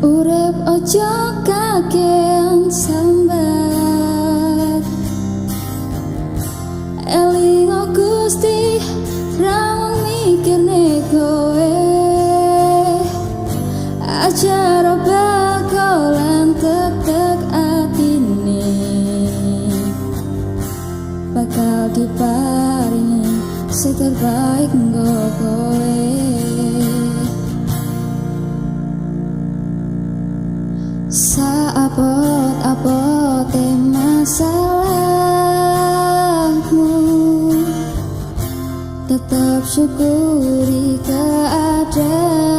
Urip ojo kakean sambat, elingo Gusti rawang mikirne kowe. Ajar bakalan tek atine, bakal diparingi seterbaik nggo kowe. Saapot-apote masalahmu, tetap syukuri keadaan.